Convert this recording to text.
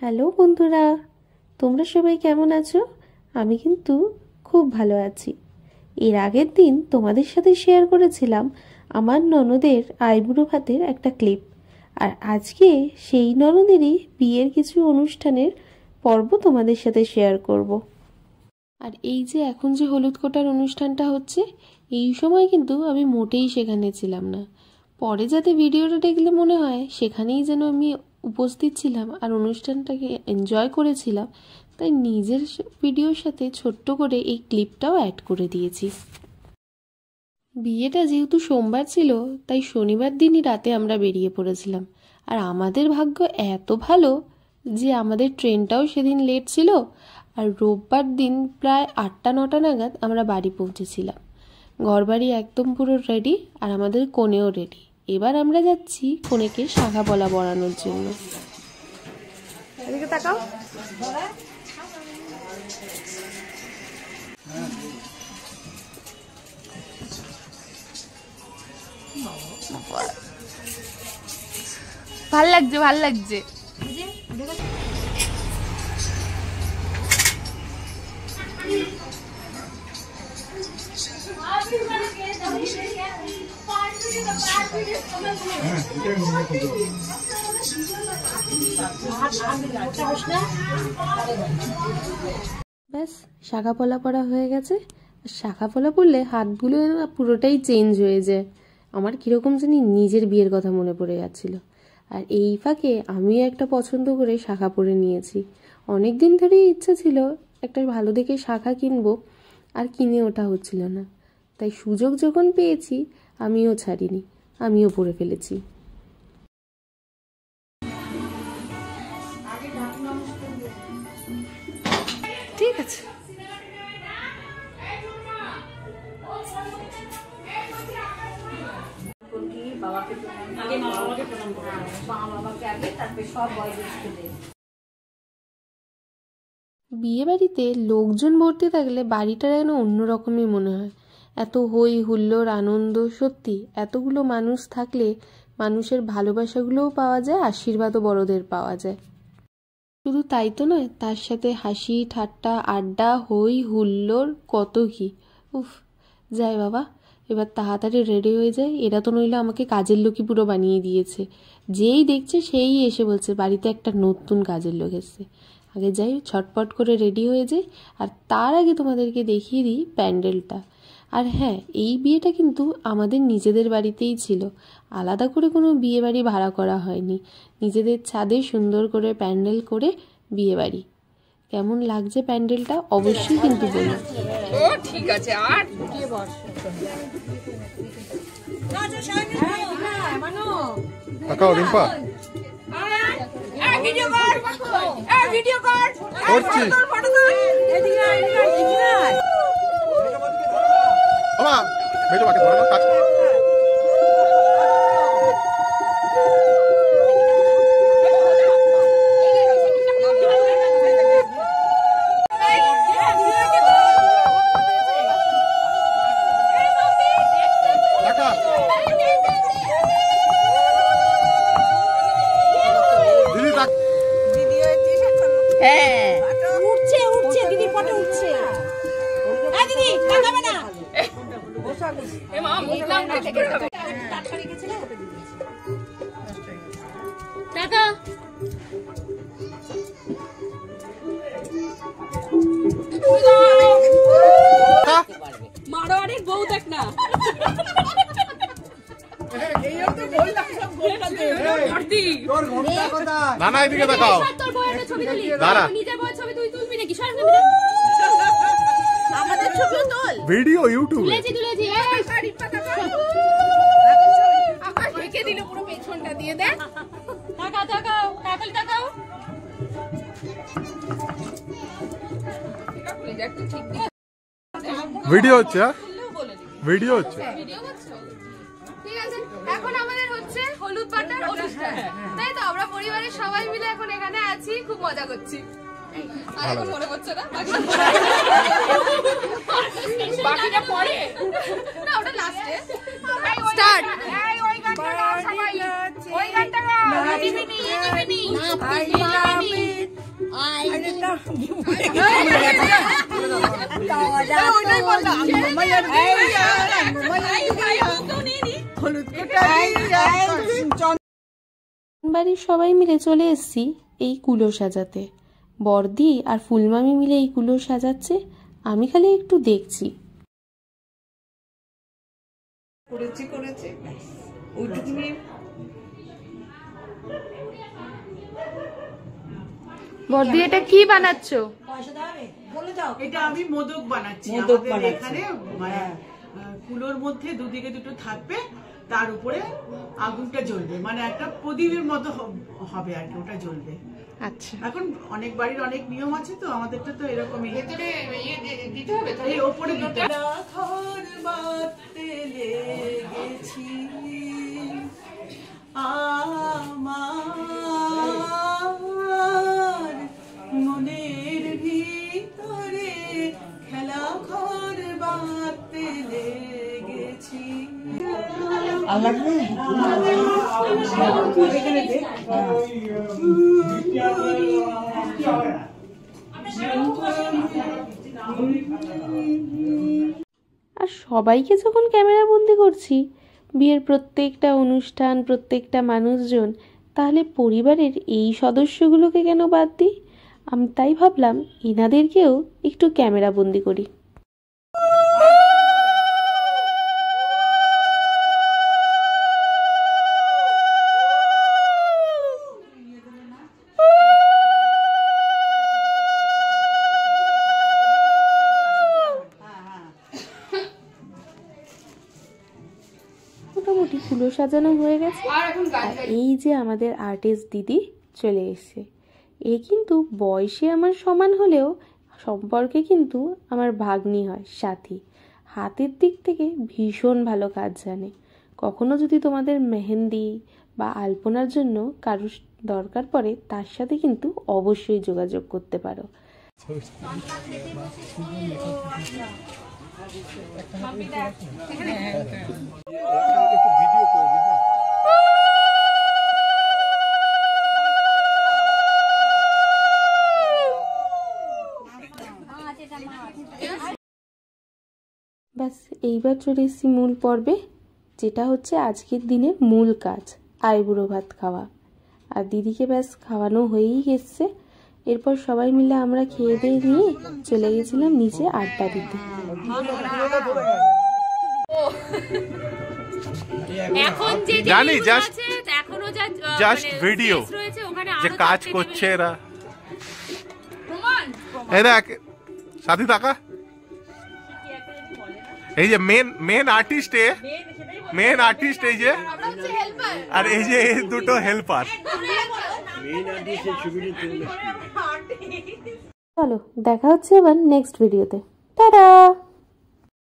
Hello বন্ধুরা, তোমরা সবাই কেমন আছো? আমি কিন্তু খুব ভালো আছি। এর আগের দিন তোমাদের সাথে শেয়ার করেছিলাম আমার ননদের আইবুড়ো ভাতের একটা ক্লিপ, আর আজকে সেই ননদেরই বিয়ের কিছু অনুষ্ঠানের পর্ব তোমাদের সাথে শেয়ার করব। আর এই যে এখন যে হলুদ কোটার অনুষ্ঠানটা হচ্ছে, এই সময় কিন্তু আমি মোটেই সেখানে ছিলাম না। পরে যাতে ভিডিওটা দেখলে মনে হয় সেখানেই যেন আমি উপস্থিত ছিলাম আর অনুষ্ঠানটাকে এনজয় করেছিলাম, তাই নিজের ভিডিওর সাথে ছোট্ট করে এই ক্লিপটাও অ্যাড করে দিয়েছি। বিয়েটা যেহেতু সোমবার ছিল, তাই শনিবার দিনই রাতে আমরা বেরিয়ে পড়েছিলাম। আর আমাদের ভাগ্য এত ভালো যে আমাদের ট্রেনটাও সেদিন লেট ছিল, আর রোববার দিন প্রায় 8টা-9টা নাগাদ আমরা বাড়ি পৌঁছেছিলাম। ঘরবাড়ি একদম পুরো রেডি, আর আমাদের কনেও রেডি। এবার আমরা যাচ্ছি কনেকে শাখা পলা পরানোর জন্য। এদিকে তাকাও। ভাল লাগছে, ভাল লাগছে। ব্যাস, শাখা পলা পরা হয়ে গেছে। শাখা পলা পরলে হাতগুলো পুরোটাই চেঞ্জ হয়ে যায়। আমার কিরকম জানি নিজের বিয়ের কথা মনে পড়ে যাচ্ছিল। আর এই ফাঁকে আমিও একটা পছন্দ করে শাখা পরে নিয়েছি। অনেক দিন ধরেই ইচ্ছা ছিল একটা ভালো দেখে শাখা কিনবো, আর কিনে ওঠা হচ্ছিল না। তাই সুযোগ যখন পেয়েছি আমিও ছাড়িনি, আমিও পরে ফেলেছি। ঠিক আছে। বিয়ে বাড়িতে লোকজন ভর্তি থাকলে বাড়িটা যেন অন্যরকমই মনে হয়। এত হই হুল্লোড় আনন্দ, সত্যি এতগুলো মানুষ থাকলে মানুষের ভালোবাসাগুলোও পাওয়া যায়, আশীর্বাদও বড়দের পাওয়া যায়। শুধু তাই তো নয়, তার সাথে হাসি ঠাট্টা আড্ডা হই হুল্লোড় কত কি। উফ, যাই বাবা, এবার তাড়াতাড়ি রেডি হয়ে যায়। এরা তো নইলে আমাকে কাজের লোকই পুরো বানিয়ে দিয়েছে। যেই দেখছে সেই এসে বলছে বাড়িতে একটা নতুন কাজের লোক এসছে। আগে যাই, ছটপট করে রেডি হয়ে যাই। আর তার আগে তোমাদেরকে দেখিয়ে দিই প্যান্ডেলটা। আর হ্যাঁ, এই বিয়েটা কিন্তু আমাদের নিজেদের বাড়িতেই ছিল, আলাদা করে কোনো বিয়ে বাড়ি ভাড়া করা হয়নি। নিজেদের ছাদে সুন্দর করে প্যান্ডেল করে বিয়ে বাড়ি। কেমন লাগছে প্যান্ডেলটা অবশ্যই কিন্তু বলো। ও ঠিক আছে। আর কে বস তাকাও রিম্পা, ভিডিও কর, ভিডিও কর, করছি। ফটো তুল। এদিকে আয়, এদিকে আয়। বাবা মেজো বাকি ধরে না কাজ। মারোয়ারির বউ দেখ না। না না এদিকে দেখাও। দাঁড়া, আমাদের ছবি তোল, ভিডিও ইউটিউবে। ঢেকে দিল পুরো পেছনটা দিয়ে। দেখ, তাকাও তাকাও, কাপল তাকাও। ভিডিও হচ্ছে, ভিডিও হচ্ছে। ঠিক আছে, এখন আমাদের হচ্ছে হলুদ পাতার অনুষ্ঠান, তাই তো? আমরা পরিবারের সবাই মিলে এখন এখানে আছি, খুব মজা করছি। মনে পড়ছে না বাকিটা পরে, না ওটা লাস্টে। স্টার্ট। ওই গানটা বাড়ির সবাই মিলে চলে এসেছি এই কুলো সাজাতে। বর্দি আর ফুলমামি মিলে এই কুলো সাজাচ্ছে, আমি খালি একটু দেখছি। বর্দি এটা কি বানাচ্ছো? এটা আমি মোদক বানাচ্ছি। আমাদের এখানে মানে কুলোর মধ্যে দুদিকে দুটো থাকবে, তার উপরে আগুনটা জ্বলবে, মানে একটা প্রদীপের মতো হবে আর কি, ওটা জ্বলবে। আচ্ছা, এখন অনেক বাড়ির অনেক নিয়ম আছে, তো আমাদেরটা তো এরকমই। এই ওপরে দিতে আমার মনের ভিতরে খেলা ঘর বাঁধতে লেগেছি। আর সবাইকে যখন ক্যামেরা বন্দি করছি, বিয়ের প্রত্যেকটা অনুষ্ঠান, প্রত্যেকটা মানুষজন, তাহলে পরিবারের এই সদস্যগুলোকে কেন বাদ দিই? আমি তাই ভাবলাম এনাদেরকেও একটু ক্যামেরা বন্দি করি। মোটামুটি ফুলো সাজানো হয়ে গেছে। আর এই যে আমাদের আর্টিস্ট দিদি চলে এসেছে, এ কিন্তু বয়সে আমার সমান হলেও সম্পর্কে কিন্তু আমার ভাগ্নি হয়, সাথী। হাতের দিক থেকে ভীষণ ভালো কাজ জানে। কখনো যদি তোমাদের মেহেন্দি বা আলপনার জন্য কারুর দরকার পড়ে, তার সাথে কিন্তু অবশ্যই যোগাযোগ করতে পারো। ব্যাস, এইবার চলে এসেছি মূল পর্বে, যেটা হচ্ছে আজকের দিনের মূল কাজ, আইবুড়ো ভাত খাওয়া। আর দিদিকে ব্যাস খাওয়ানো হয়েই গেছে। এরপর সবাই মিলে আমরা খেয়ে দিয়ে নিয়ে চলে গেছিলাম নিচে আড্ডা দিতে। এখন যে জানি জাস্ট এখনো জাস্ট ভিডিও যে কাজ করছে এরা। এই দেখ সাথী টাকা, এই যে মেন আর্টিস্ট এই যে, আর এই যে দুটো হেল্পার। চলো দেখা হচ্ছে আবার নেক্সট ভিডিওতে। টাটা।